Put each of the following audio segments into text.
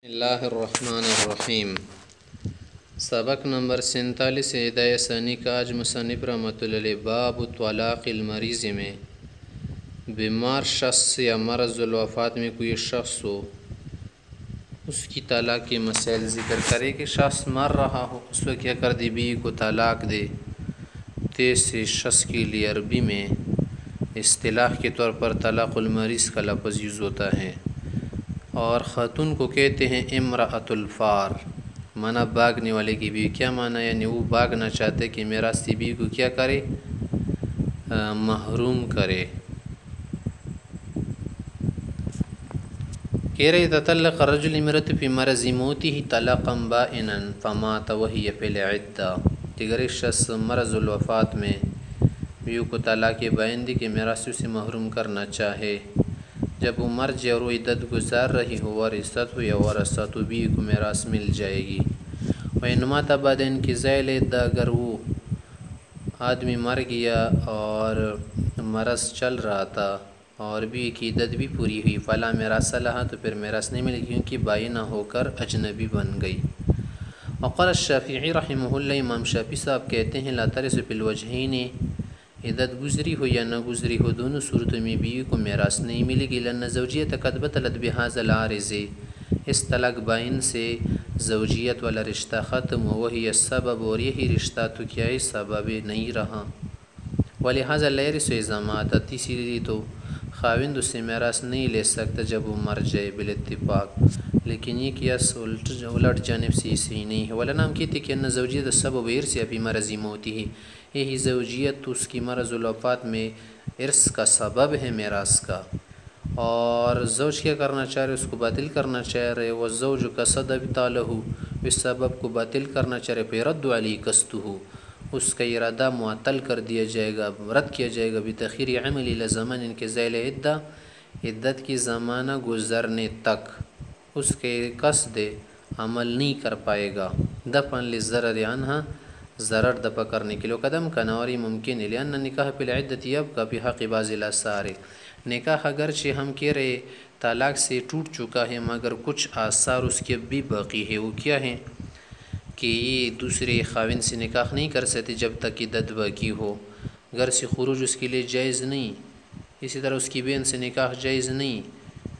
اللہ الرحمن الرحیم۔ سبق نمبر 47 ہدایہ ثانی کا آج مصنف رحمۃ اللہ علیہ باب طلاق المریض میں بیمار شخص یا مرض الوفات میں کوئی شخص ہو اس کی طلاق کے مسائل ذکر کرے کہ شخص مر رہا ہو اس کو کیا کر دے بیوی کو طلاق دے۔ تیسرے شخص کے لیے عربی میں اصطلاح کے طور پر طلاق المریض کا لفظ یوز ہوتا ہے اور خاتون کو کہتے ہیں امرأۃ الفار، معنی بھاگنے والے کی بیوی۔ کیا معنی؟ یعنی وہ بھاگنا چاہتے کہ میراث کی بیوی کو کیا کرے؟ محروم کرے۔ کہہ رہے تطلق الرجل امرأته في مرض موته طلاقا بائنا فمات وهي في العدة، کہ اگر ایک شخص مرض الوفات میں بیوی کو طلاق بائن دی کہ میراث سے محروم کرنا چاہے، جب وہ مر جائے اور وہ عدت گزار رہی ہو ورثت ہو یا ورثت بیوی کو میراث مل جائے گی۔ وَإِنْ مَاتَ بَعْدَ انْقِضَاءِ الْعِدَّةِ، اگر وہ آدمی مر گیا اور مرض چل رہا تھا اور بیوی کی عدت بھی پوری ہوئی، فَلَا مِيرَاثَ لَهَا، تو پھر میراث نہیں ملے گی کیونکہ بائنہ ہو کر اجنبی بن گئی۔ وقال الشافعی رحمہ اللہ، امام شافعی صاحب کہتے ہیں لا ترث فی الوجہین، عدت گزری ہو یا نہ گزری ہو دونوں صورتوں میں بیوی کو میراث نہیں ملے گی۔ لأن زوجیت قد بطلت بهذا العارض، اس طلاق بائن سے زوجیت والا رشتہ ختم ہو، وہی السبب، اور یہی رشتہ تو کیا ہے؟ سبب نہیں رہا۔ ولہذا لا يرث اذا مات، اسی لیے تو خاوند اس سے میراث نہیں لے سکتا جب وہ مر جائے بالاتفاق، لیکن یہ قیاس الٹ جانب سے صحیح نہیں ہے۔ ولنا ہم کہتے کہ ان زوجیت السبب ارث فی مرض موته، یہی زوجیت اس کی مرض الوفات میں ارث کا سبب ہے میراث کا، اور زوج کیا کرنا چاہ رہے؟ اس کو باطل کرنا چاہ رہے۔ والزوج قصد ابطالہ، اس سبب کو باطل کرنا چاہ رہے، فیرد علیہ قصدہ، اس کا ارادہ معطل کر دیا جائے گا، رد کیا جائے گا، بتاخیر عمل الی زمان انقضاء العدہ، عدت کی زمانہ گزرنے تک اس کے قصد عمل نہیں کر پائے گا، دفعا للضرر عنہا، ضرر دفع کرنے کے لیے۔ قدم کا نواری ممکن ہے، لأن نکاح فی العدت یبقى فی حق بعض الاثار، نکاح اگرچہ ہم کہہ رہے طلاق سے ٹوٹ چکا ہے مگر کچھ آثار اس کے بھی باقی ہے۔ وہ کیا ہیں کہ یہ دوسرے خاوند سے نکاح نہیں کر سکتے جب تک عدت باقی ہو، گھر سے خروج اس کے لیے جائز نہیں، اسی طرح اس کی بہن سے نکاح جائز نہیں،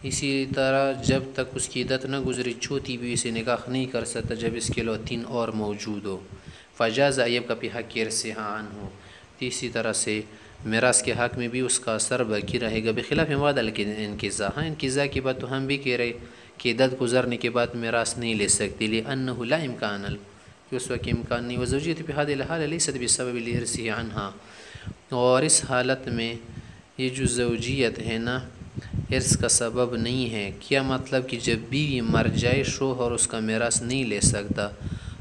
اسی طرح جب تک اس کی عدت نہ گزری چھوٹی بیوی سے نکاح نہیں کر سکتا جب اس کے لوتین اور موجود ہو۔ فجاز ایب کا بھی حق ارثہا عنہ، اسی طرح سے میراث کے حق میں بھی اس کا اثر باقی رہے گا، بخلاف بعد الانقضاء، ہاں انقضاء کی بات تو ہم بھی کہہ رہے کہ عدت گزرنے کے بعد میراث نہیں لے سکتی، لأنہ لا امکان ل، کہ اس وقت امکان نہیں، وزوجیت فی هذه الحال لیست بسبب لارثہ عنہا، اور اس حالت میں یہ جو زوجیت ہے نا ارث کا سبب نہیں ہے۔ کیا مطلب کہ جب بیوی مر جائے شوہر اس کا میراث نہیں لے سکتا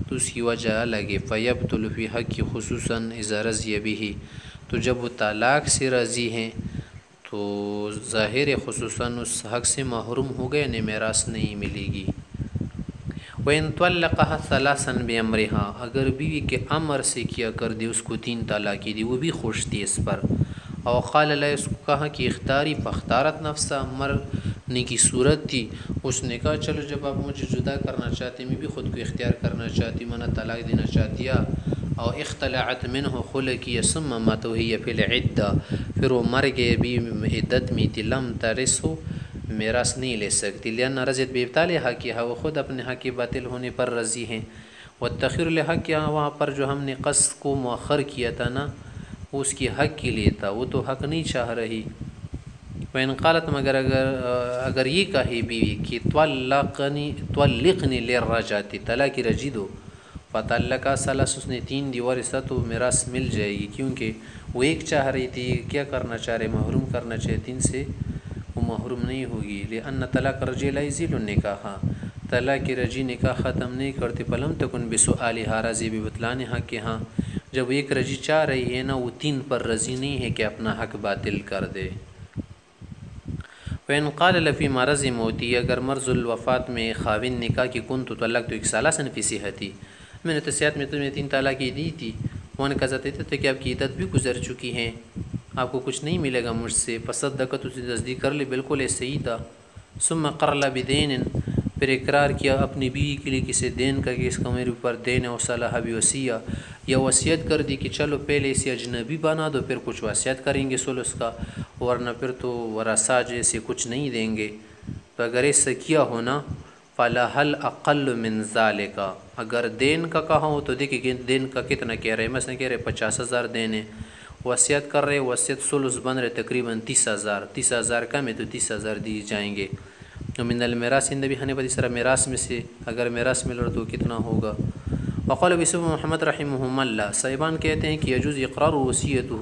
تو اس کی وجہ الگ ہے۔ فیبطل فی حق خصوصاً اذا رضی بہ، تو جب وہ طلاق سے راضی ہیں تو ظاہر خصوصاً اس حق سے محروم ہو گئے، انہیں میراث نہیں ملے گی۔ وَإِن طَلَّقَهَا ثَلَاثًا بِأَمْرِهَا، اگر بیوی کے امر سے کیا کر دی، اس کو 3 طلاق دی، وہ بھی خوش تھی اس پر، اور قال لها، اس کو کہا کہ اختاری فاختارت نفسا، مرنے کی صورت تھی، اس نے کہا چلو جب آپ مجھے جدا کرنا چاہتے میں بھی خود کو اختیار کرنا چاہتی، منع طلاق دینا چاہتی، اور اختلعت منہ، خلع کیا، ثم مات وہی فی العدہ، پھر وہ مر گئے بھی عدت میں تھی، لم ترث، میراث نہیں لے سکتی، لأن رضیت بابطال حقها، وہ خود اپنے حق کے باطل ہونے پر رضی ہیں، والتأخیر لحقها، وہاں پر جو ہم نے قصد کو مؤخر کیا تھا نا وہ اس کی حق کے لیے تھا، وہ تو حق نہیں چاہ رہی۔ وَإِنْ قالت، مگر اگر یہ کہے بیوی کہ طلقنی للرجعۃ، طلاق رجی دو، فطلقها ثلاث، اس نے 3 دی، ورثت، تو میراث مل جائے گی، کیونکہ وہ ایک چاہ رہی تھی، کیا کرنا چاہ رہے؟ محروم کرنا چاہتی، ان سے وہ محروم نہیں ہوگی۔ لأن طلاق الرجعی لا یزیل النکاح، طلاق رجی نکاح ختم نہیں کرتے، فلم تکن بسؤالها راضی ببطلان حقها، جب ایک رجی چاہ رہی ہے نا وہ 3 پر رضی نہیں ہے کہ اپنا حق باطل کر دے۔ وَإِنْ قَالَ لَفِي مَرَضِ مَوْتِهِ، اگر مرض الوفات میں خاوند نکاح کی كُنْتُ طَلَّقْتُكِ ثَلَاثًا فِي صِحَّتِي، میں نے تو صحت میں تمہیں 3 طلاقیں دی تھی، وَأَنَا قَضَيْتُ تھے کہ آپ کی عدت بھی گزر چکی ہیں، آپ کو کچھ نہیں ملے گا مجھ سے، فصدقت، اسے تصدیق کر لی، بالکل ایسے ہی تھا۔ ثم قرل بدین، پھر اقرار کیا اپنی بیوی کے لیے کسی دین کا کہ اس کا میرے اوپر دین ہے، و صلاح بوصیہ، یا وصیت کر دی کہ چلو پہلے اسے اجنبی بنا دو پھر کچھ وصیت کریں گے ثلث کا، ورنہ پھر تو ورثہ جیسے کچھ نہیں دیں گے۔ تو اگر اس سے کیا ہونا فلاح الاقل من ذالک، اگر دین کا کہا ہو تو دیکھیے دین کا کتنا کہہ رہے ہیں، مثلا کہہ رہے 50,000 دین ہے، وصیت کر رہے، وصیت ثلث بن رہے تقریباً 30,000 کم ہے تو 30,000 دی جائیں گے۔ من المیراث نبی حنیفہ سرا میراث میں سے اگر میراث مل رہا تو کتنا ہوگا؟ وقال ابو یوسف محمد رحمہ اللہ، صاحبان کہتے ہیں کہ یجوز اقرار وصیتہ،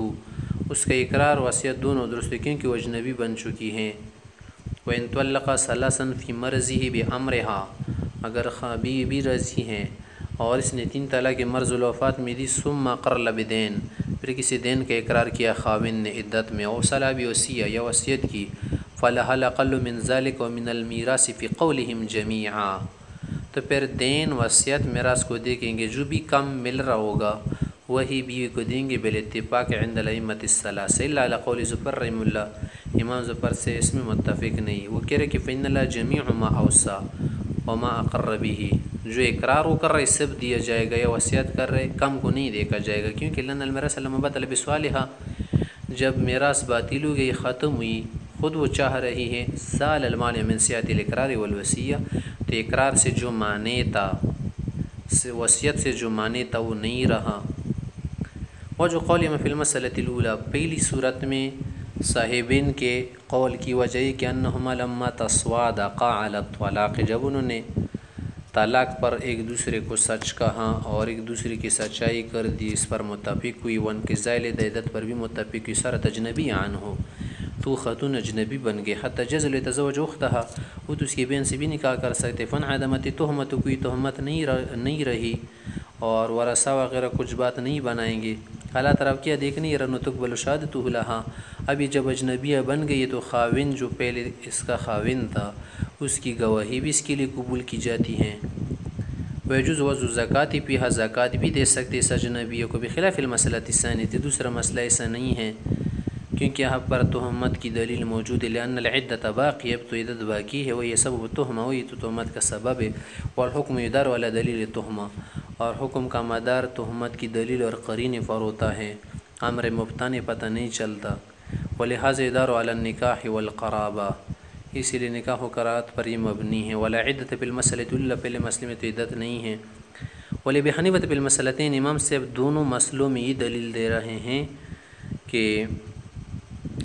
اس کا اقرار وصیت دونوں درست ہے کیونکہ وہ اجنبی بن چکی ہیں۔ وَإِن طَلَّقَ ثَلَاثًا فِي مَرْضِهِ بِأَمْرِهَا، اگر بیوی بھی راضی ہیں اور اس نے 3 طلاق مرض الوفات میں دی، ثم اقر بدین، پھر کسی دین کا اقرار کیا خاوند نے عدت میں، او صلاح بوصیہ یا وصیت کی، فلاح الاقل من ذلك ومن الميراث في قولهم جميعا، تو پھر دین وصیت میراث کو دیکھیں گے، جو بھی کم مل رہا ہوگا وہی بیوی کو دیں گے بالاتفاق عند الائمۃ الثلاثہ الا علی قول ظفر رحمہ اللہ، امام ظفر سے اس میں متفق نہیں، وہ کہہ رہے کہ فإن الله جميع ما اوصى وما اقر به، جو اقرار وہ کر رہے سب دیا جائے گا، یا وصیت کر رہے کم کو نہیں دیکھا جائے گا، کیونکہ لأن الميراث لما بطل بسؤالها، جب میراث باطل ہو گئی ختم ہوئی، خود وہ چاہ رہی ہے، زال المانع من صحة الاقرار والوصیہ، تو اقرار سے جو معنی تھا، وصیت سے جو معنی تھا وہ نہیں رہا۔ وجہ قول فی المسألۃ الاولی، پہلی صورت میں صاحبین کے قول کی وجہ یہ کہ انہما لما تصوادقا علی الطلاق، جب انہوں نے طلاق پر ایک دوسرے کو سچ کہا اور ایک دوسرے کی سچائی کر دی، اس پر متفق ہوئی، وانقضاء العدت پر بھی متفق ہوئی، صارت اجنبی عنہ، تو خاتون اجنبی بن گئے، حتی جاز لتزوج اختہا، وہ تو اس کی بہن سے بھی نکاح کر سکتے، فانعدمت تہمت، کوئی تہمت نہیں رہی، اور ورثہ وغیرہ کچھ بات نہیں بنائیں گے۔ اللہ طرف کیا دیکھنی رن تقبل شہادتہ لہا، ابھی جب اجنبیہ بن گئی تو خاوند جو پہلے اس کا خاوند تھا اس کی گواہی بھی اس کے لیے قبول کی جاتی ہیں۔ ویجوز وضع زکوٰۃ فیہا، زکوٰۃ بھی دے سکتے اس اجنبیہ کو، بخلاف المسئلۃ الثانیہ، دوسرا مسئلہ ایسا نہیں ہے کیونکہ یہاں پر تہمت کی دلیل موجود ہے، لأن العدۃ باقی، اب تو عدت باقی ہے، وہی سبب تہمہ، وہی تو تہمت کا سبب ہے، والحکم یدار علی دلیل تہمہ، اور حکم کا مدار تہمت کی دلیل اور قرین پر ہوتا ہے، امر مبتن پتہ نہیں چلتا، ولہذا یدار علی النکاح والقرابہ، اسی لیے نکاح و قرابت پر یہ مبنی ہے، ولا عدت فی المسألۃ الاولی، پہلے مسئلے میں تو عدت نہیں ہے، ولابی حنیفہ فی المسألتین، امام صاحب دونوں مسئلوں میں یہ دلیل دے رہے ہیں کہ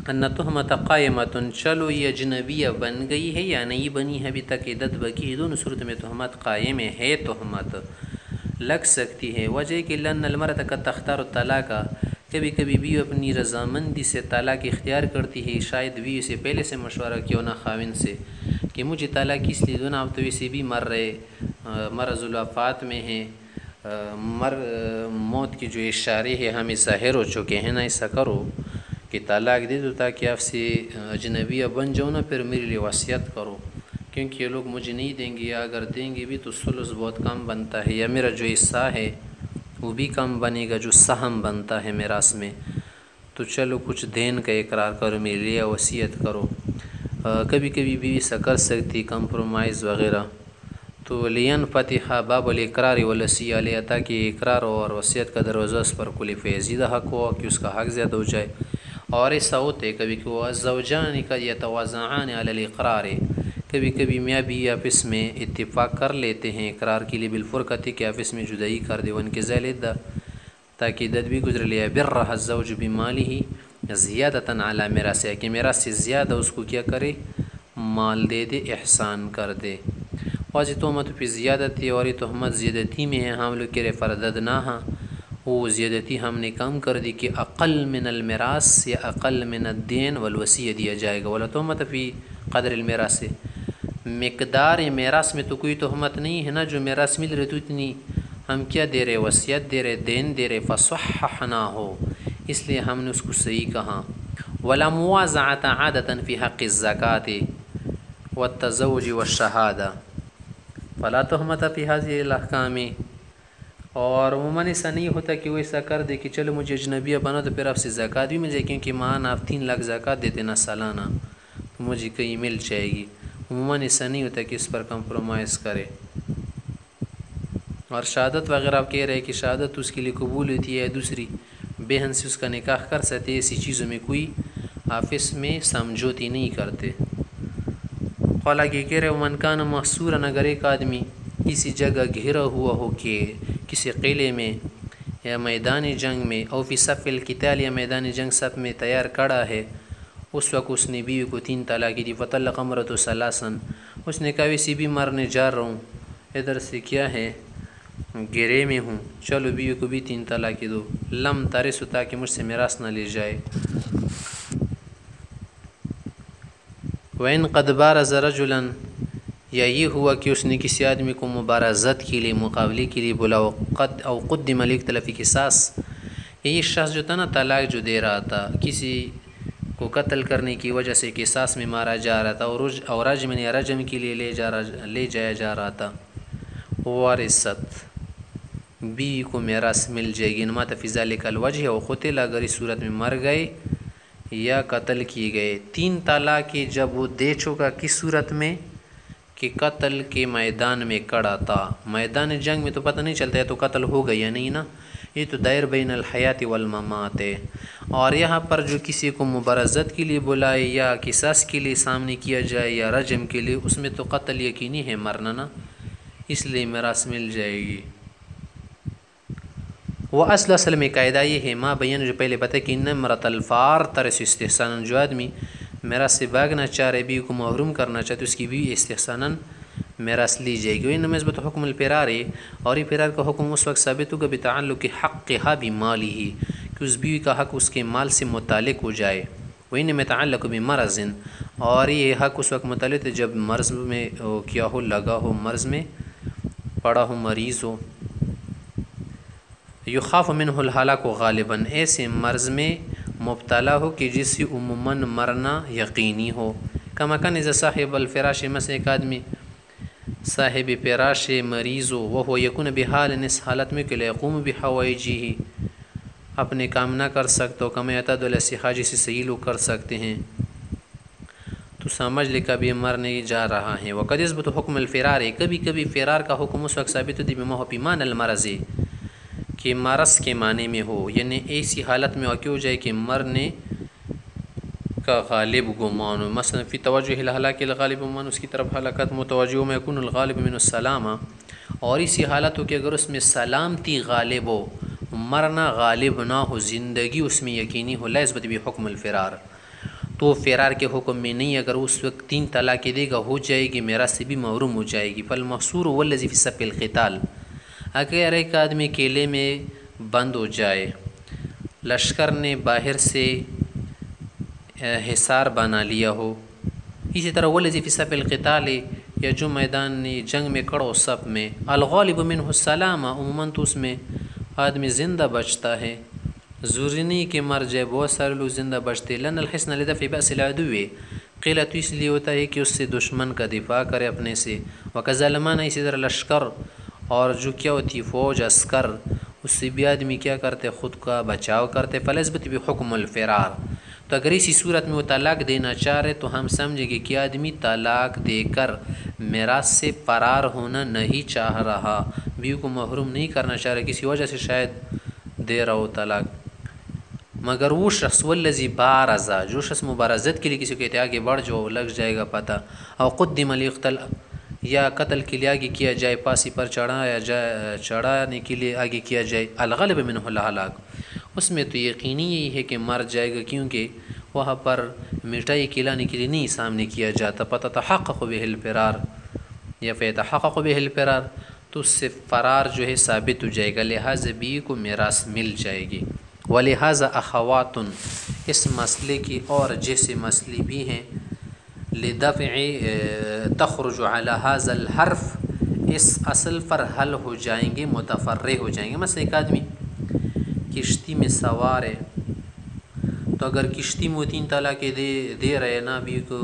ان تہمت قائمۃ، چلو یہ اجنبیہ بن گئی ہے یا نہیں بنی ہے ابھی تک عدت باقی ہے، دونوں صورت میں تہمت قائم ہے، تہمت لگ سکتی ہے، وجہ کہ لأن المرأة قد تختار الطلاق، کبھی کبھی بیوی اپنی رضامندی سے طلاق اختیار کرتی ہے، شاید بیوی سے پہلے سے مشورہ کیوں نہ خاوند سے کہ مجھے طلاق اس لیے دو نا، اب تو ویسے بھی مر رہے، مرض الوفات میں ہیں، موت کی جو اشارے ہیں ہمیں ظاہر ہو چکے ہیں نا، ایسا کرو کہ طلاق دے دو تاکہ آپ سے اجنبیہ بن جاؤ نا، پھر میرے لیے وصیت کرو، کیونکہ یہ لوگ مجھے نہیں دیں گے، یا اگر دیں گے بھی تو ثلث بہت کم بنتا ہے، یا میرا جو حصہ ہے وہ بھی کم بنے گا جو سہم بنتا ہے میراث میں، تو چلو کچھ دین کا اقرار کرو میرے لیے، وصیت کرو۔ کبھی کبھی بھی ایسا کر سکتی کمپرومائز وغیرہ، تو لین فتح باب الاقرار والوصیہ علیہ، تاکہ اقرار اور وصیت کا دروازہ اس پر کھلے، فیزیدہ حق ہو کہ اس کا حق زیادہ ہو جائے، اور ایسا ہوتے کبھی کہ وہ الزوجان کا یتوازعان علی الاقرار، کبھی کبھی میاں بھی آپس میں اتفاق کر لیتے ہیں اقرار کے لیے بالفرقۃ، کہ آپس میں جدائی کر دے، وانقضاء العدۃ، تاکہ عدت بھی گزر لیا، برہ الزوج بمالہ زیادۃ علی میراثہ، کہ میراث سے زیادہ اس کو کیا کرے، مال دے دے، احسان کر دے۔ واضح تہمت فی زیادتی، اور یہ تہمت زیادتی میں ہے، ہم لوگ کہہ رہے فرددناہا، وہ زیادتی ہم نے کم کر دی کہ اقل من المراث یا اقل من الدین والوصیہ دیا جائے گا، ولا تہمت فی قدر المراث، مقدار میراث میں تو کوئی تہمت نہیں ہے نا، جو میراث مل رہے تو اتنی ہم کیا دے رہے، وصیت دے رہے، دین دے رہے، فصححنا ہو، اس لیے ہم نے اس کو صحیح کہا۔ ولا موازعۃ عادۃ فی حق الزکوٰۃ والتزوج والشہادہ فلا تہمت فی هذه الاحکام، اور عموماً ایسا نہیں ہوتا کہ وہ ایسا کر دے کہ چلو مجھے اجنبیہ بنا تو پھر آپ سے زکوٰۃ بھی مل جائے، کیونکہ مان آپ 3 لاکھ زکوٰۃ دیتے نا سالانہ، تو مجھے کہیں مل جائے گی، عموماً ایسا نہیں ہوتا کہ اس پر کمپرومائز کرے. اور شہادت وغیرہ آپ کہہ رہے کہ شہادت اس کے لیے قبول ہوتی ہے, دوسری بہن سے اس کا نکاح کر سکتے, ایسی چیزوں میں کوئی آپس میں سمجھوتی نہیں کرتے. حالانکہ کہہ رہے من کان محصورا, اگر ایک آدمی کسی جگہ گھرا ہوا ہو کہ کسی قلعے میں یا میدان جنگ میں, او فی صف القتال, یا میدان جنگ صف میں تیار کھڑا ہے, اس وقت اس نے بیوی کو 3 طلاق دی. فطلق امرأة ثلاثا, اس نے کہا ویسی بھی مرنے جا رہا ہوں, ادھر سے کیا ہے گرے میں ہوں, چلو بیوی کو بھی 3 طلاق دو. لم ترث, تاکہ مجھ سے میراث نہ لے جائے. وَإِن قَدْ بَارَزَ رَجُلًا, یا یہ ہوا کہ اس نے کسی آدمی کو مبارزت کے لیے, مقابلے کے لیے بولا, او قدم لِاختِلَافِ القِصَاص, یہ شخص جو تھا نا طلاق جو دے رہا تھا, کسی کو قتل کرنے کی وجہ سے قصاص میں مارا جا رہا تھا, اور رجم کے لیے لے جایا جا رہا تھا. وارثت, بیوی کو میراث مل جائے گی. ان مات فی ذلک الوجہ او قتل, اگر اس صورت میں مر گئے یا قتل کیے گئے. 3 طلاق جب وہ دے چکا, کس صورت میں کہ قتل کے میدان میں کھڑا تھا. میدان جنگ میں تو پتہ نہیں چلتا ہے تو قتل ہو گیا نہیں نا, یہ تو دائر بین الحیات والممات ہے. اور یہاں پر جو کسی کو مبارزت کے لیے بلائے یا قصاص کے لیے سامنے کیا جائے یا رجم کے لیے, اس میں تو قتل یقینی ہے مرنا نا, اس لیے میراث مل جائے گی. وہ اصل میں قاعدہ یہ ہے, ماں بین جو پہلے بتا کہ ان امرأة الفار ترث استحسانا, جو آدمی میراث سے بھاگنا چاہ رہے, بیوی کو محروم کرنا چاہتے, اس کی بیوی استحسانا میراث لی جائے گی. انما یثبت حکم الفرار, اور یہ فرار کا حکم اس وقت ثابت ہوگا بتعلق حقها بماله, کہ اس بیوی کا حق اس کے مال سے متعلق ہو جائے. وانما يتعلق بمرض, اور یہ حق اس وقت متعلق ہے جب مرض میں کیا ہو, لگا ہو, مرض میں پڑا ہو, مریض ہو. یخاف منہ الہلاک غالباً, ایسے مرض میں مبتلا ہو کہ جس سے عموماً مرنا یقینی ہو. کما کان اذا صاحب الفراش, مثلا ایک آدمی صاحب فراش مریض ہو, وہ یکون بحال, اس حالت میں کہ یقوم بحوائجہ, اپنے کام نہ کر سکتا, کما یعتاد الصحاح, جسے صحیح لوگ کر سکتے ہیں, تو سمجھ لے کبھی مرنے جا رہا ہے. وقد یثبت حکم الفرار, کبھی کبھی فرار کا حکم اس وقت ثابت ہوتی بما هو بمعنى المرض, کہ مرض کے معنی میں ہو, یعنی ایسی حالت میں واقع ہو جائے کہ مرنے کا غالب گمان ہو. مثلا فی توجہ الہلاک الغالب گمان, اس کی طرف ہلاکت متوجہ میں یکون الغالب من السلامہ, اور اسی حالت ہو کہ اگر اس میں سلامتی غالب ہو, مرنا غالب نہ ہو, زندگی اس میں یقینی ہو. لا یثبت بحکم الفرار, تو فرار کے حکم میں نہیں. اگر اس وقت 3 طلاق دے گا, ہو جائے گی, میراث سے بھی محروم ہو جائے گی. فالمحصور والذی فی صف القتال, اگر ایک آدمی کیلے میں بند ہو جائے, لشکر نے باہر سے حصار بنا لیا ہو, اسی طرح والذی فی صف القتال, یا جو میدان جنگ میں کھڑا ہو صف میں, الغالب منہ السلامہ, عموماً تو اس میں آدمی زندہ بچتا ہے, ضروری نہیں کہ مر جائے, بہت سارے لوگ زندہ بچتے. لن الحسن لدفع بأس العدو, قیل تو اس لیے ہوتا ہے کہ اس سے دشمن کا دفاع کرے اپنے سے. وکذا لمانہ, اسی طرح لشکر اور جو کیا ہوتی فوج, عسکر, اس سے بھی آدمی کیا کرتے, خود کا بچاؤ کرتے. فلا یثبت بحکم الفرار, تو اگر اسی صورت میں وہ طلاق دینا چاہ رہے تو ہم سمجھیں گے کہ آدمی طلاق دے کر میراث سے فرار ہونا نہیں چاہ رہا, بیوی کو محروم نہیں کرنا چاہ رہا, کسی وجہ سے شاید دے رہا ہو طلاق. مگر وہ شخص والذی بارزا, جو شخص مبارزت کے لیے کسی کو کہتے آگے بڑھ جاؤ, لگ جائے گا پتہ, او قدم لیقتل, یا قتل کے لیے آگے کیا جائے, پاسی پر چڑھانے کے لیے آگے کیا جائے, الغالب منہ الہلاک, اس میں تو یقینی یہی ہے کہ مر جائے گا, کیونکہ وہاں پر مٹائی کھلانے کے لیے نہیں سامنے کیا جاتا. پتہ تحقق بہ الفرار یا فیتحقق بہ الفرار, تو اس سے فرار جو ہے ثابت ہو جائے گا, لہٰذا بیوی کو میراث مل جائے گی. ولہٰذا اخوات, اس مسئلے کی اور جیسے مسئلے بھی ہیں, لدفع تخرج علی هذا الحرف, اس اصل پر حل ہو جائیں گے, متفرع ہو جائیں گے. مثلا ایک آدمی کشتی میں سوار ہے, تو اگر کشتی میں 3 طلاق دے رہے نا, بیوی کو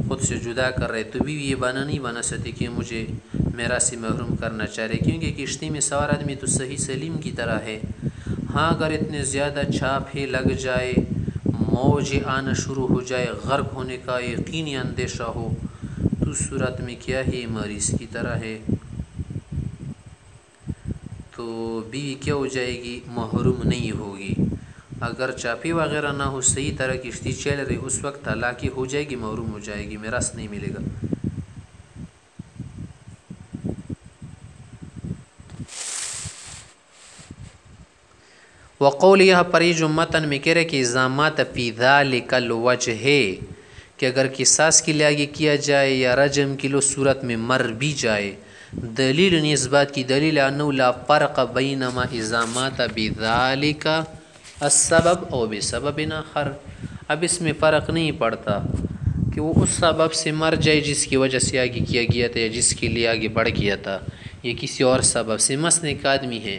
خود سے جدا کر رہے, تو بیوی یہ بنا نہیں بنا سکتی کہ مجھے میراث سے محروم کرنا چاہ رہے, کیونکہ کشتی میں سوار آدمی تو صحیح سلیم کی طرح ہے. ہاں اگر اتنے زیادہ چھاپے لگ جائے, موج آنا شروع ہو جائے, غرق ہونے کا یقینی اندیشہ ہو, صورت میں کیا ہے مریض کی طرح ہے، تو بیوی کیا ہو جائے گی، محروم نہیں ہوگی۔ اگر چاپی وغیرہ نہ ہو، صحیح طرح کشتی چل رہی، اس وقت طلاق ہو جائے گی، محروم ہو جائے گی، میراث نہیں ملے گا۔ وقول یہ پری جو متن میں کہہ رہے کہ ازامات فی ذالک الوجہ ہے کہ اگر قصاص کی لیاگی کیا جائے یا رجم کی لو صورت میں مر بھی جائے، دلیل نہیں اس بات کی، دلیل انہو لا فرق بینما ازامات بذالک السبب او بسبب آخر۔ اب اس میں فرق نہیں پڑتا کہ وہ اس سبب سے مر جائے جس کی وجہ سے آگے کیا گیا تھا یا جس کے لیے آگے بڑھ گیا تھا، یہ کسی اور سبب سے۔ مثلا ایک آدمی ہے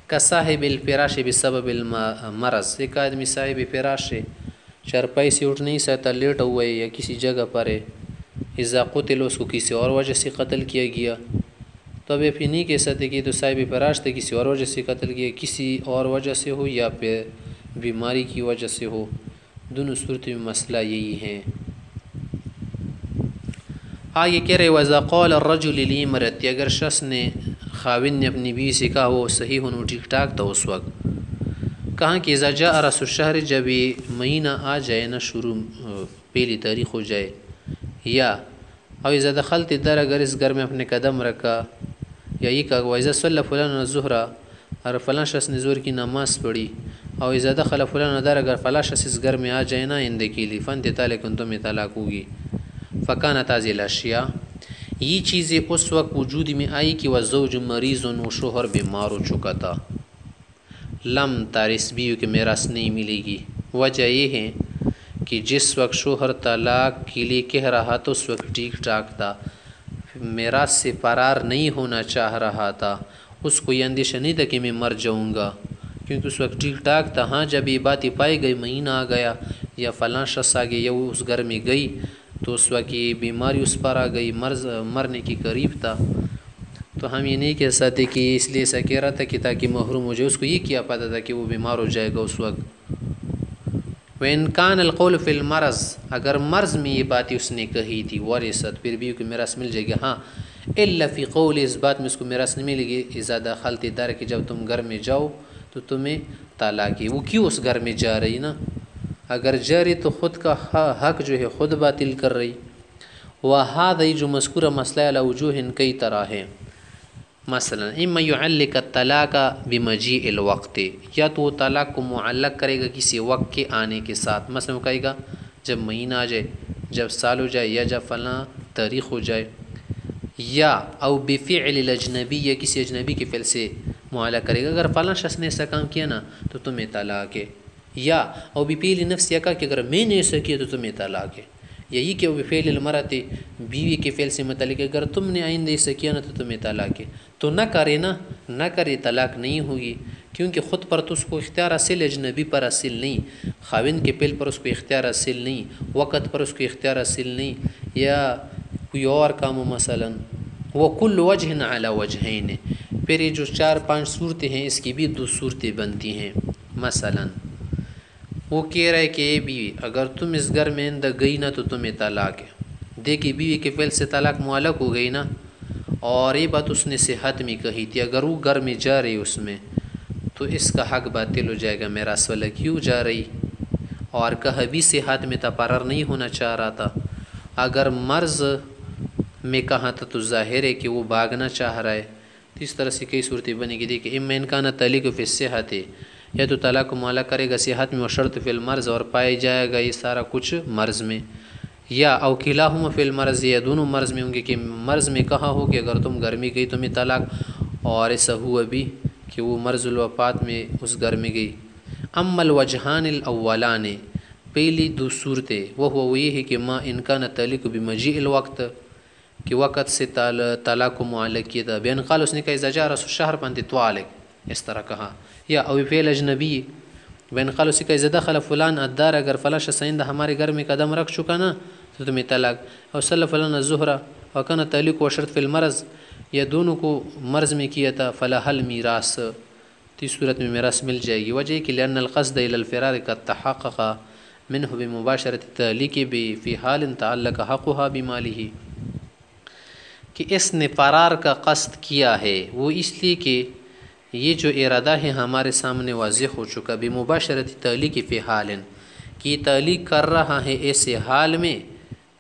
کا صاحب الفراش بسبب المرض، ایک آدمی صاحب فراش ہے، چارپائی سے اٹھ نہیں سکتا، لیٹ ہوا ہے یا کسی جگہ پر ہے، اذا قتل اس کو کسی اور وجہ سے قتل کیا گیا، تو اب یہ پھر نہیں کہہ سکتے کہ تو صاحب فراش تھے، کسی اور وجہ سے قتل کیا، کسی اور وجہ سے ہو یا پھر بیماری کی وجہ سے ہو، دونوں صورت میں مسئلہ یہی ہے۔ آگے کہہ رہے وَإِذَا قَالَ الرَّجُلُ لِامْرَأَتِهِ، اگر شخص نے خاوند نے اپنی بیوی سے کہا وہ صحیح ہونو ٹھیک ٹھاک تھا اس وقت، کہاں کہ اذا جاء رأس الشہر، جب یہ مہینہ آ جائے نا، شروع پہلی تاریخ ہو جائے، یا او اذا دخلت الدار، اگر اس گھر میں اپنے قدم رکھا، یا یہ کہا وَإِذَا صَلَّى فُلَانٌ الظُّهْرَ، اور فلاں شخص نے ظہر کی نماز پڑھی، او اذا دخل فلان الدار، اگر فلاں شخص اس گھر میں آ جائے نا اندے کے لیے، فانت طالق، تمہیں طلاق ہوگی۔ فکانت هذه الاشیاء، یہ چیزیں اس وقت وجود میں آئی کہ والزوج مریض، وہ شوہر بیمار ہو چکا تھا، لم تارث، بیوی کے میراث نہیں ملے گی۔ وجہ یہ ہے کہ جس وقت شوہر طلاق کے لیے کہہ رہا تھا اس وقت ٹھیک ٹھاک تھا، میراث سے فرار نہیں ہونا چاہ رہا تھا، اس کو یہ اندیشہ نہیں تھا کہ میں مر جاؤں گا، کیونکہ اس وقت ٹھیک ٹھاک تھا۔ ہاں جب یہ باتیں پائی گئی، مہینہ آ گیا یا فلاں شخص آ گیا یا وہ اس گھر میں گئی، تو اس وقت یہ بیماری اس پر آ گئی، مرنے کے قریب تھا، تو ہم یہ نہیں کہہ سکتے کہ اس لیے ایسا کہہ رہا تھا کہ تاکہ محروم ہو جائے، اس کو یہ کیا پتہ تھا کہ وہ بیمار ہو جائے گا اس وقت۔ وَإِنْ كَانَ الْقَوْلُ فِي الْمَرَضِ، اگر مرض میں یہ باتیں اس نے کہی تھی، وَرِثَتْ، پھر بیوی کو میراث مل جائے گا، ہاں إِلَّا فِي قَوْلِ، اس بات میں اس کو میراث نہیں ملے گی، إِذَا دَخَلْتِ الدَّارَ، کہ جب تم گھر میں جاؤ تو تمہیں طلاق ہے۔ وہ کیوں اس گھر میں جا رہی نا، اگر جا رہی تو خود کا حق جو ہے خود باطل کر رہی۔ وَهَذَا، جو مذکورہ مسئلہ علی وجوہ کئی طرح ہے، مثلا اما يعلق الطلاق بمجيء الوقت، یا تو وہ طلاق کو معلق کرے گا کسی وقت کے آنے کے ساتھ، مثلا وہ کہے گا جب مہینہ آ جائے، جب سال ہو جائے، یا جب فلاں تاریخ ہو جائے، یا او بفعل الاجنبی، یا کسی اجنبی کے فعل سے معلق کرے گا، اگر فلاں شخص نے ایسا کام کیا نا تو تمہیں طلاق ہے، یا او بفعل نفس، یا کہا کہ اگر میں نے ایسا کیا تو تمہیں طلاق ہے، یہی کہ وہ بفعل المرأة، بیوی کے فعل سے متعلق، اگر تم نے آئندہ ایسا کیا نا تو تمہیں طلاق ہے، تو نہ کرے نا، نہ کرے، طلاق نہیں ہوگی، کیونکہ خود پر تو اس کو اختیار حاصل، اجنبی پر حاصل نہیں، خاوند کے فعل پر اس کو اختیار حاصل نہیں، وقت پر اس کو اختیار حاصل نہیں، یا کوئی اور کام ہو مثلا۔ وَكُلُّ وَجْهٍ عَلَى وَجْهَيْنِ، پھر یہ جو 4-5 صورتیں ہیں اس کی بھی 2 صورتیں بنتی ہیں۔ مثلا وہ کہہ رہے کہ اے بیوی، اگر تم اس گھر میں اندر گئی نا تو تمہیں طلاق ہے، دیکھیے بیوی کے فعل سے طلاق معلق ہو گئی نا، اور یہ بات اس نے صحت میں کہی تھی، اگر وہ گھر میں جا رہی اس میں تو اس کا حق باطل ہو جائے گا، میراث والا کیوں جا رہی، اور کہا بھی صحت میں تقرر نہیں ہونا چاہ رہا تھا، اگر مرض میں کہا تھا تو ظاہر ہے کہ وہ بھاگنا چاہ رہا ہے، تو اس طرح سے کئی صورتیں بنے گی۔ دیکھیں اما ان کان تعلیق فی الصحۃ، یا تو طلاق کو معلق کرے گا صحت میں، اور شرط فی المرض، اور پائے جائے گا یہ سارا کچھ مرض میں، یا او کلاہما فی المرض، یا دونوں مرض میں ہوں گے، کہ مرض میں کہا ہو کہ اگر تم گھر میں گئی تمہیں طلاق، اور ایسا ہوا بھی کہ وہ مرض الوفات میں اس گھر میں گئی۔ اما الوجہان الاولان، پہلی 2 صورتیں، وہ یہ ہے کہ ما ان کان تعلیق بمجیء الوقت، کہ وقت سے طلاق کو معلق کیا تھا، بین قال، اس نے کہا اذا جاء رأس الشہر فانت طالق، اس طرح کہا، یا او فعل اجنبی، بین قال، اس نے کہا اذا دخل فلان الدار، اگر فلاں شخص آئندہ ہمارے گھر میں قدم رکھ چکا نا تو تمہیں طلاق، اور صلی فلان الظہر وکان تعلیق و شرط فی المرض، یا دونوں کو مرض میں کیا تھا، فلاح المیراث، تو اس صورت میں میراث مل جائے گی۔ وجہ کہ لأن القصد الى الفرار قد تحقق منه بمباشرة التعلیق فی حال تعلق حقها بماله، کہ اس نے فرار کا قصد کیا ہے، وہ اس لیے کہ یہ جو ارادہ ہے ہمارے سامنے واضح ہو چکا، بمباشرت تعلیق فی حال، کہ یہ تعلیق کر رہا ہے ایسے حال میں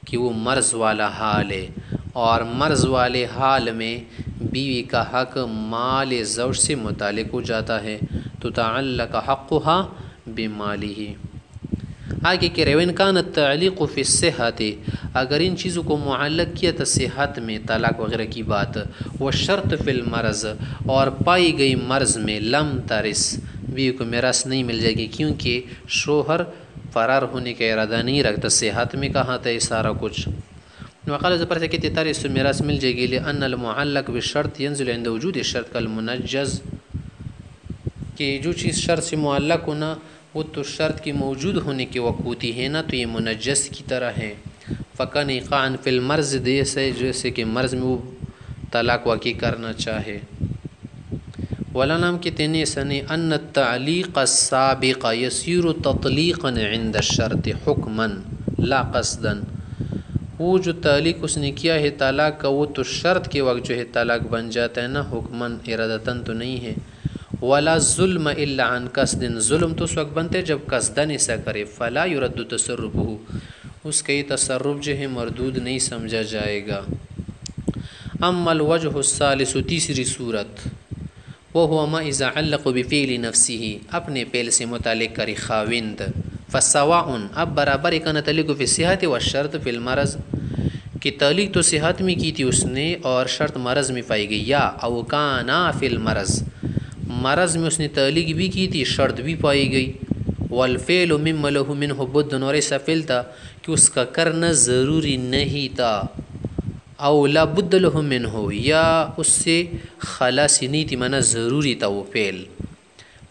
کہ وہ مرض والا حال ہے، اور مرض والے حال میں بیوی کا حق مال زوج سے متعلق ہو جاتا ہے، تو تعلق حقها بمالہ۔ آگے کہ وَإِنْ كَانَ التَّعْلِيقُ فِي الصِّحَّةِ، اگر ان چیزوں کو معلق کیا تو صحت میں، طلاق وغیرہ کی بات، وَالشَّرْطُ فِي الْمَرْضِ، اور پائی گئی مرض میں، لم ترث، بیوی کو میراث نہیں مل جائے گی، کیونکہ شوہر فرار ہونے کا ارادہ نہیں رکھتا، صحت میں کہا تھا یہ سارا کچھ۔ وقال زبر سے کہتے ترث، میراث مل جائے گی، لأن المعلق بالشرط ينزل عند وجود الشرط كالمنجز، کہ جو چیز شرط سے معلق ہونا وہ تو شرط کی موجود ہونے کے وقت ہوتی ہے نا، تو یہ منجس کی طرح ہے۔ فَكَانَ إِيقَاعًا فِي الْمَرْضِ، جیسے کہ مرض میں وہ طلاق واقع کرنا چاہے۔ ولا نام کے تینے سنے ان التعلیق السابق یسیر تطلیقا عند الشرط حکما لا قصدا، وہ جو تعلیق اس نے کیا ہے طلاق کا، وہ تو شرط کے وقت جو ہے طلاق بن جاتا ہے نا، حکماً ارادتاً تو نہیں ہے۔ ولا ظلم الا عن قصد، ظلم تو اس وقت بنتے جب قصدن ایسا کرے، فلا يرد تصرفه، اس کا یہ تصرف جو ہے مردود نہیں سمجھا جائے گا۔ اما الوجہ الثالث، تیسری صورت، وهو ما اذا علق بفعل نفسه، اپنے فعل سے متعلق کری خاوند، فسواء، اب برابر کان تعلیق فی الصحۃ والشرط فی المرض، کہ تعلیق تو صحت میں کی تھی اس نے اور شرط مرض میں پائی گئی، یا او کانا فی المرض، مرض میں اس نے تعلیق بھی کی تھی، شرط بھی پائی گئی، والفعل مما له منه بد، اور ایسا فعل تھا کہ اس کا کرنا ضروری نہیں تھا، او لا بد له منه، یا اس سے خلاصی نہیں تھی، معنی ضروری تھا وہ فعل،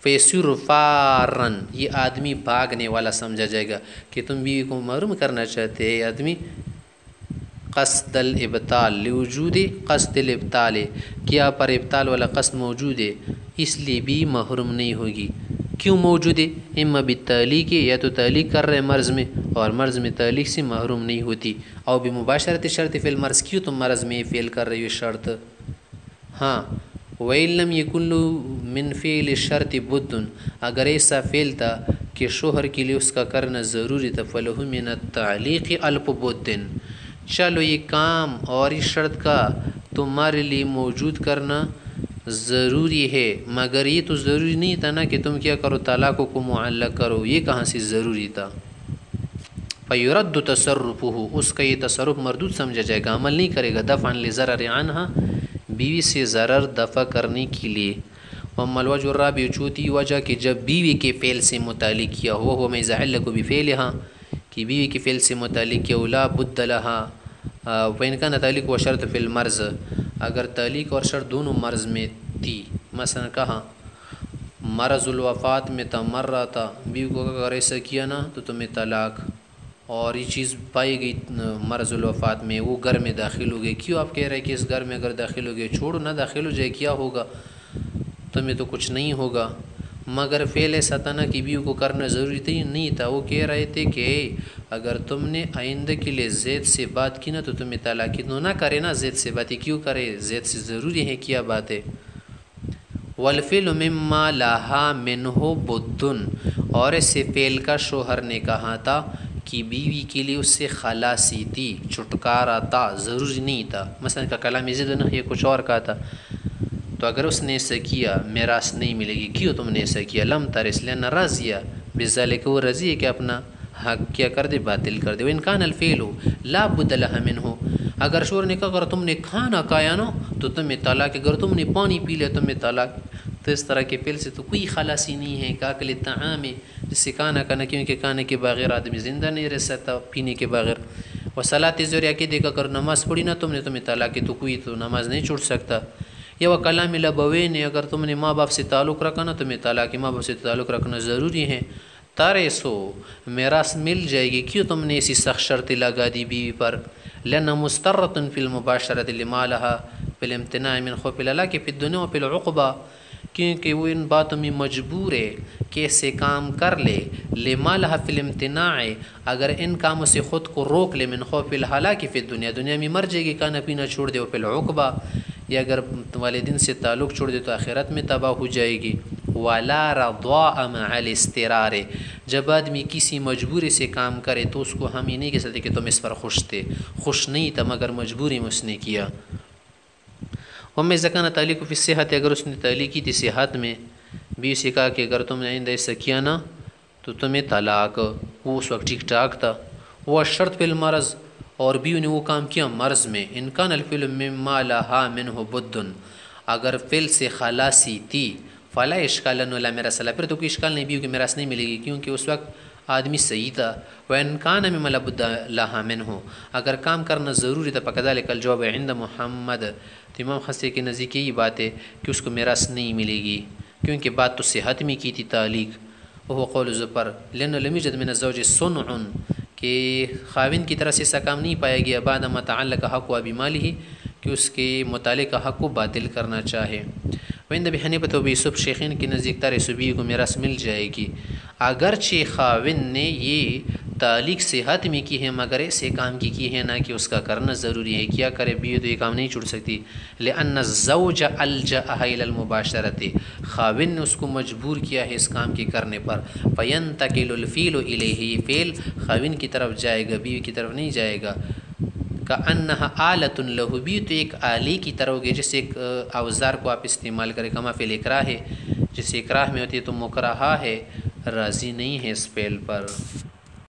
فیسر فارن، یہ آدمی بھاگنے والا سمجھا جائے گا، کہ تم بیوی کو محروم کرنا چاہتے ہیں، آدمی قصد الابطال لوجود قصد الابطال، کیا پر ابطال والا قصد موجود ہے، اس لیے بھی محروم نہیں ہوگی۔ کیوں موجود ہے؟ اما بالتعلیق، یا تو تعلیق کر رہے مرض میں، اور مرض میں تعلیق سے محروم نہیں ہوتی، اور بمباشرت شرط فی المرض، کیوں تم مرض میں فعل کر رہی ہو شرط، ہاں، وَإِن لَمْ يَكُنْ لَهُ مِنْ فِعْلِ الشَّرْطِ بُدٌّ، اگر ایسا فعل تھا کہ شوہر کے لیے اس کا کرنا ضروری تھا، فَلَهُ مِنَ التَّعْلِيقِ أَلْفُ بُدٍّ، چلو یہ کام اور اس شرط کا تمہارے لیے موجود کرنا ضروری ہے، مگر یہ تو ضروری نہیں تھا نا کہ تم کیا کرو، طلاق کو معلق کرو، یہ کہاں سے ضروری تھا؟ فَيُرَدُّ تَصَرُّفُهُ، اس کا یہ تصرف مردود سمجھا جائے گا، عمل نہیں کرے گا، دفعاً لِضَرَرِ عَنْهَا، بیوی سے ضرر دفع کرنے کے لیے۔ وَأَمَّا الْوَجْهُ الرَّابِعُ، چوتھی وجہ کہ جب بیوی کے فعل سے متعلق کیا ہو، وہ میں يَتَعَلَّقُ بِفِعْلِهَا، کہ بیوی کے فعل سے متعلق کیا، لا بد لها، وَإِنْ كَانَ تعلیق و شرط فی المرض، اگر تعلیق اور شرط دونوں مرض میں تھی، مثلا کہا مرض الوفات میں تھا، مر رہا تھا، بیوی کو اگر ایسا کیا نا تو تمہیں طلاق، اور یہ چیز پائی گئی مرض الوفات میں، وہ گھر میں داخل ہو گئے، کیوں آپ کہہ رہے ہیں کہ اس گھر میں اگر داخل ہو گئے، چھوڑو نہ داخل ہو جائے، کیا ہوگا، تمہیں تو کچھ نہیں ہوگا، مگر فعل ایسا تھا نا کہ بیوی کو کرنا ضروری تھی نہیں تھا، وہ کہہ رہے تھے کہ اگر تم نے آئندہ کے لیے زید سے بات کی نا تو تمہیں طلاق کی، نہ کرے نا زید سے بات، کیوں کرے، زید سے ضروری ہے، کیا بات ہے۔ والفعل مما لها منه بد، اور ایسے فعل کا شوہر نے کہا تھا کہ بیوی کے لیے اس سے خلاصی تھی، چھٹکارا تھا، ضروری نہیں تھا، مثلا کا کلام زید نہ یہ کچھ اور کہا تھا، تو اگر اس نے ایسا کیا میراث نہیں ملے گی، کیوں تم نے ایسا کیا، لم ترث لأن راضیہ بذلک، وہ راضی ہے کہ اپنا حق کیا کر دے، باطل کر دے۔ وَإِنْ كَانَ الْفِعْلُ لَا بُدَّ لَهَا مِنْهُ، اگر شوہر نے کہا اگر تم نے کھانا کھایا نا تو تمہیں طلاق، اگر تم نے پانی پی لیا تمہیں طلاق، تو اس طرح کے فعل سے تو کوئی خلاصی نہیں ہے، کاکل طعام، جس سے کھانا کھانا، کیونکہ کھانے کے بغیر آدمی زندہ نہیں رہ سکتا، پینے کے بغیر۔ وصلاۃ ضروریہ کے دیکھا کر نماز پڑھی نا تم نے، تمہیں طلاق، تو کوئی تو نماز نہیں چھوڑ سکتا۔ یا وہ کلام لبوین، اگر تم نے ماں باپ سے تعلق رکھا نا تمہیں طلاق، ماں باپ سے تعلق رکھنا ضروری ہے۔ تارسو، میراث مل جائے گی، کیوں تم نے ایسی سخت شرط لگا دی بیوی پر، لأنها مسترة في المباشرة لما لها في الامتناع من خوف الهلاك في الدنيا وفي العقبة، کیونکہ وہ ان باتوں میں مجبور ہے کہ ایسے کام کر لے، لما لہا فی الامتناع، اگر ان کاموں سے خود کو روک لے، من خوف الہلاک فی الدنیا، دنیا میں مر جائے گی، کھانا پینا چھوڑ دے، فی العقبہ، یا اگر والدین سے تعلق چھوڑ دے تو آخرت میں تباہ ہو جائے گی۔ ولا رضاء مع الاسترار، جب آدمی کسی مجبوری سے کام کرے تو اس کو ہم یہ نہیں کہہ سکتے کہ تم اس پر خوش تھے، خوش نہیں تھا مگر مجبوری میں اس نے کیا۔ وَمَا إِذَا كَانَ تَعْلِيقُ فِي الصِّحَّةِ، اگر اس نے تعلیق کی تھی صحت میں، بیوی سے کہا کہ اگر تم نے آئندہ ایسا کیا نا تو تمہیں طلاق، وہ اس وقت ٹھیک ٹھاک تھا۔ وہ شرط فی المرض، اور بیوی نے وہ کام کیا مرض میں، ان کان الفعل مما لها منه بد، اگر فعل سے خلاصی تھی، فلا اشکال ولا میراث لها، پھر تو کوئی اشکال نہیں، بیوی کی میراث نہیں ملے گی کیونکہ اس وقت آدمی صحیح تھا۔ وان کان مما لا بد لها منه، اگر کام کرنا ضروری تھا، فکذلک الجواب عند محمد، تو امام حسن کے نزدیک یہی بات ہے کہ اس کو میراث نہیں ملے گی، کیونکہ بات تو صحت میں کی تھی تعلیق۔ وہ قول زفر لأنه لم يوجد من الزوج صنع، کہ خاوند کی طرف سے ایسا کام نہیں پایا گیا بعد ما تعلق حق و بماله، کہ اس کے متعلق حق کو باطل کرنا چاہے۔ وعند ابی حنیفہ و ابی یوسف، شیخین کے نزدیک تر سبی کو میراث مل جائے گی، اگرچہ خاوند نے یہ تعلیق صحت میں کی ہے مگر ایسے کام کی ہے نہ کہ اس کا کرنا ضروری ہے، کیا کرے بیوی تو یہ کام نہیں چھوڑ سکتی۔ لأن الزوج الجأها الى المباشرة، خاوند نے اس کو مجبور کیا ہے اس کام کے کرنے پر، فینتقل الفعل الیہ، یہ فعل خاوند کی طرف جائے گا، بیوی کی طرف نہیں جائے گا۔ کأنها آلۃ لہ، بھی تو ایک آلے کی طرح ہوگی، جیسے ایک اوزار کو آپ استعمال کریں، کما فعل اکراہ ہے، جیسے اکراہ میں ہوتی ہے تو مکرہہ ہے، راضی نہیں ہے اس فعل پر۔